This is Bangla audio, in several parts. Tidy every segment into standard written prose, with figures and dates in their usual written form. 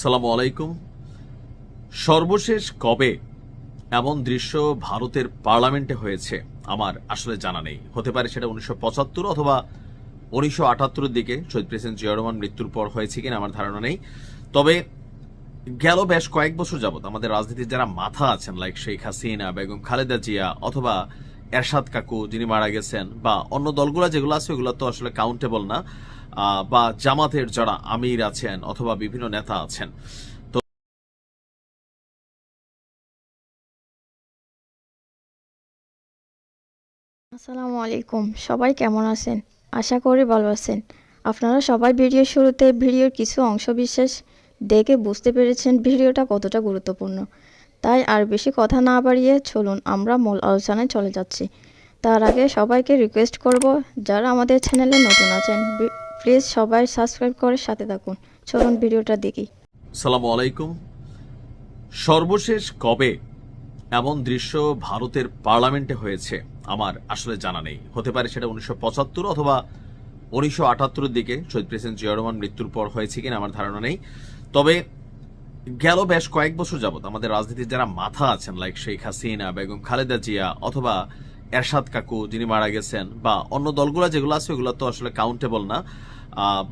সালামু আলাইকুম। সর্বশেষ কবে এমন দৃশ্য ভারতের পার্লামেন্টে হয়েছে আমার আসলে জানা নেই। হতে পারে সেটা 1975 অথবা 1978-এর দিকে শহীদ প্রেসিডেন্ট জিয়া রহমান মৃত্যুর পর হয়েছে কিনা আমার ধারণা নেই। তবে গেল বেশ কয়েক বছর যাবত আমাদের রাজনীতির যারা মাথা আছেন, লাইক শেখ হাসিনা, বেগম খালেদা জিয়া অথবা এরশাদ কাকু যিনি মারা গেছেন, বা অন্য দলগুলো যেগুলো আছে ওগুলো তো আসলে কাউন্টেবল না, বা জামাতের যারা আমির আছেন অথবা বিভিন্ন নেতা আছেন, আসসালামু আলাইকুম, সবাই কেমন আছেন? আশা করি ভালো আছেন। আপনারা সবাই ভিডিওর শুরুতে ভিডিওর কিছু অংশ বিশেষ দেখে বুঝতে পেরেছেন ভিডিওটা কতটা গুরুত্বপূর্ণ। তাই আর বেশি কথা না বাড়িয়ে চলুন আমরা মূল আলোচনায় চলে যাচ্ছি। তার আগে সবাইকে রিকোয়েস্ট করব, যারা আমাদের চ্যানেলে নতুন আছেন প্লিজ সবাই সাবস্ক্রাইব করে সাথে থাকুন। চলুন ভিডিওটা দেখি। সালামু আলাইকুম। সর্বশেষ কবে এমন দৃশ্য ভারতের পার্লামেন্টে হয়েছে আমার আসলে জানা নেই। হতে পারে সেটা 1975 অথবা 1978-এর দিকে শহীদ প্রেসিডেন্ট জিয়া রহমান মৃত্যুর পর হয়েছে কিনা আমার ধারণা নেই। তবে গেল বেশ কয়েক বছর যাবত আমাদের রাজনীতির যারা মাথা আছেন, লাইক শেখ হাসিনা, বেগম খালেদা জিয়া অথবা এরশাদ কাকু যিনি মারা গেছেন, বা অন্য দলগুলো যেগুলো আছে ওগুলো তো আসলে কাউন্টেবল না,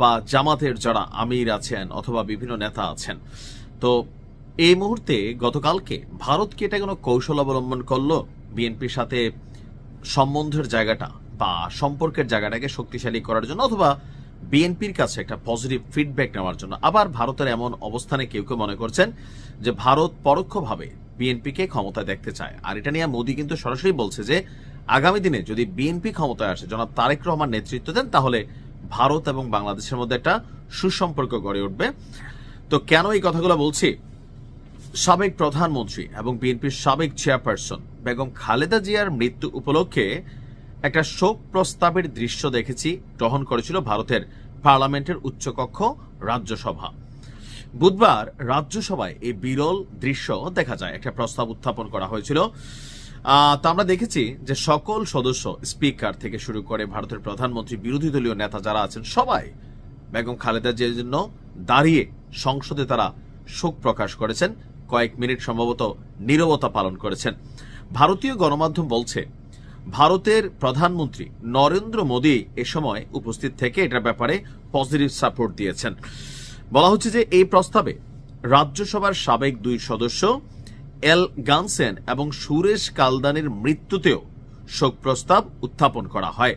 বা জামাতের যারা আমির আছেন অথবা বিভিন্ন নেতা আছেন, তো এই মুহূর্তে গতকালকে ভারত কি এটা কোনো কৌশল অবলম্বন করলো বিএনপির সাথে সম্বন্ধের জায়গাটা বা সম্পর্কের জায়গাটাকে শক্তিশালী করার জন্য, অথবা বিএনপির কাছে একটা পজিটিভ ফিডব্যাক নেওয়ার জন্য? আবার ভারতের এমন অবস্থানে কেউ কেউ মনে করছেন যে ভারত পরোক্ষভাবে বিএনপিকে ক্ষমতায় দেখতে চায়। আর এটা নিয়ে মোদী কিন্তু সরাসরি বলছে যে আগামী দিনে যদি বিএনপি ক্ষমতায় আসে, জনাব তারেক রহমান নেতৃত্ব দেন, তাহলে ভারত এবং বাংলাদেশের মধ্যে একটা সুসম্পর্ক গড়ে উঠবে। তো কেন এই কথাগুলো বলছি? সাবেক প্রধানমন্ত্রী এবং বিএনপির সাবেক চেয়ারপারসন বেগম খালেদা জিয়ার মৃত্যু উপলক্ষে একটা শোক প্রস্তাবের দৃশ্য দেখেছি, গ্রহণ করেছিল ভারতের পার্লামেন্টের উচ্চকক্ষ রাজ্যসভা। বুধবার রাজ্যসভায় এই বিরল দৃশ্য দেখা যায়, একটা প্রস্তাব উত্থাপন করা হয়েছিল। তা আমরা দেখেছি যে সকল সদস্য, স্পিকার থেকে শুরু করে ভারতের প্রধানমন্ত্রী, বিরোধী দলীয় নেতা যারা আছেন, সবাই বেগম খালেদা জিয়ার জন্য দাঁড়িয়ে সংসদে তারা শোক প্রকাশ করেছেন। কয়েক মিনিট সম্ভবত নীরবতা পালন করেছেন। ভারতীয় গণমাধ্যম বলছে ভারতের প্রধানমন্ত্রী নরেন্দ্র মোদী এ সময় উপস্থিত থেকে এটার ব্যাপারে পজিটিভ সাপোর্ট দিয়েছেন। বলা হচ্ছে যে এই প্রস্তাবে রাজ্যসভার সাবেক দুই সদস্য এল গানসেন এবং সুরেশ কালদানের মৃত্যুতেও শোক প্রস্তাব উত্থাপন করা হয়।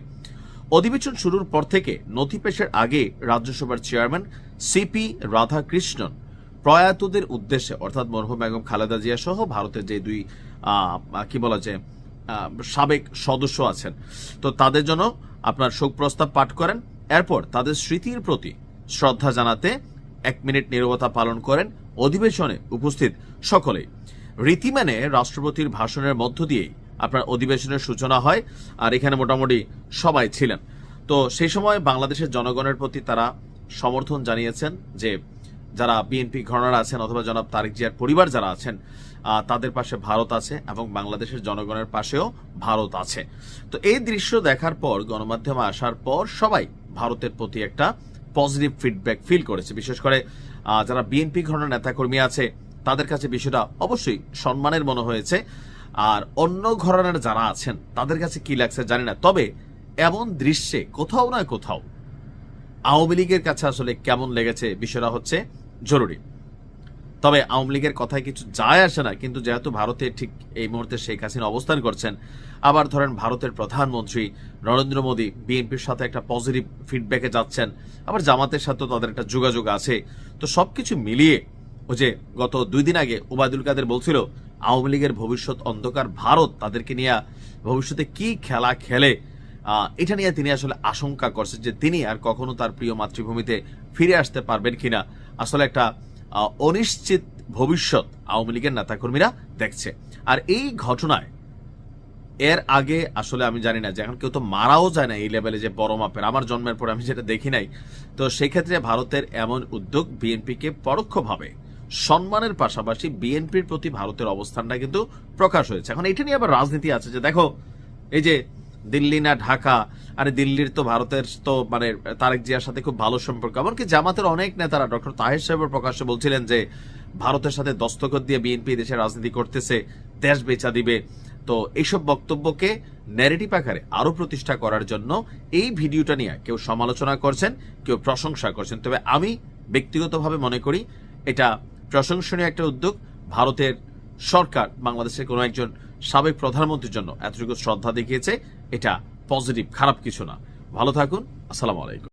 অধিবেশন শুরুর পর থেকে নথি পেশের আগে রাজ্যসভার চেয়ারম্যান সিপি রাধাকৃষ্ণন প্রয়াতদের উদ্দেশ্যে, অর্থাৎ মরহুম বেগম খালেদা জিয়া সহ ভারতের যে দুই কি বলা যায় সাবেক সদস্য আছেন, তো তাদের জন্য আপনার শোক প্রস্তাব পাঠ করেন। এরপর তাদের স্মৃতির প্রতি শ্রদ্ধা জানাতে 1 মিনিট নীরবতা পালন করেন অধিবেশনে উপস্থিত সকলেই। রীতি মেনে রাষ্ট্রপতির ভাষণের মধ্য দিয়েই আপনার অধিবেশনের সূচনা হয়। আর এখানে মোটামুটি সবাই ছিলেন। তো সেই সময় বাংলাদেশের জনগণের প্রতি তারা সমর্থন জানিয়েছেন যে যারা বিএনপি ঘরানার আছেন অথবা জনাব তারেক জিয়ার পরিবার যারা আছেন, তাদের পাশে ভারত আছে এবং বাংলাদেশের জনগণের পাশেও ভারত আছে। তো এই দৃশ্য দেখার পর, গণমাধ্যমে আসার পর সবাই ভারতের প্রতি একটা পজিটিভ ফিডব্যাক ফিল করেছে। বিশেষ করে যারা বিএনপি ঘরানার নেতাকর্মী আছে তাদের কাছে বিষয়টা অবশ্যই সম্মানের মনে হয়েছে। আর অন্য ঘরানার যারা আছেন তাদের কাছে কি লাগছে জানি না। তবে এমন দৃশ্যে কোথাও না কোথাও আওয়ামী লীগের কাছে আসলে কেমন লেগেছে বিষয়টা হচ্ছে জরুরি। তবে আওয়ামী লীগের কথায় কিছু যায় আসে না, কিন্তু যেহেতু ভারতে ঠিক এই মুহূর্তে শেখ হাসিনা অবস্থান করছেন, আবার ধরেন ভারতের প্রধানমন্ত্রী নরেন্দ্র মোদী বিএনপির সাথে একটা পজিটিভ ফিডব্যাকে যাচ্ছেন, আবার জামাতের সাথেও তাদের একটা যোগাযোগ আছে। তো সবকিছু মিলিয়ে ওই যে গত 2 দিন আগে ওবায়দুল কাদের বলছিল আওয়ামী লীগের ভবিষ্যৎ অন্ধকার, ভারত তাদেরকে নিয়ে ভবিষ্যতে কি খেলা খেলে, এটা নিয়ে তিনি আসলে আশঙ্কা করছেন যে তিনি আর কখনো তার প্রিয় মাতৃভূমিতে ফিরে আসতে পারবেন কিনা। আসলে একটা অনিশ্চিত ভবিষ্যৎ আওয়ামী লীগের নেতাকর্মীরা দেখছে। আর এই ঘটনায় এর আগে আসলে আমি জানি না যে এখন কেউ তো মারাও যায় না এই লেভেলে, যে বড় মাপের, আমার জন্মের পর আমি যেটা দেখি নাই। তো সেই ক্ষেত্রে ভারতের এমন উদ্যোগ বিএনপিকে পরোক্ষভাবে সম্মানের পাশাপাশি বিএনপির প্রতি ভারতের অবস্থানটা কিন্তু প্রকাশ হয়েছে। এখন এটা নিয়ে আবার রাজনীতি আছে যে দেখো এই যে দিল্লি না ঢাকা, আরে দিল্লির তো ভারতের তো মানে তারেক জিয়ার সাথে খুব ভালো সম্পর্ক। এমনকি জামাতের অনেক নেতারা, ডক্টর তাহের সাহেবের প্রকাশ্যে বলছিলেন যে ভারতের সাথে দস্তখত দিয়ে বিএনপি দেশের রাজনীতি করতেছে, দেশ বেচা দিবে। তো এইসব বক্তব্যকে ন্যারেটিভ আকারে আরো প্রতিষ্ঠা করার জন্য এই ভিডিওটা নিয়ে কেউ সমালোচনা করছেন, কেউ প্রশংসা করছেন। তবে আমি ব্যক্তিগতভাবে মনে করি এটা প্রশংসনীয় একটা উদ্যোগ। ভারতের সরকার বাংলাদেশের কোনো একজন সাবেক প্রধানমন্ত্রীর জন্য এতটুকু শ্রদ্ধা দেখিয়েছে, এটা পজিটিভ, খারাপ কিছু না। ভালো থাকুন, আসসালামু আলাইকুম।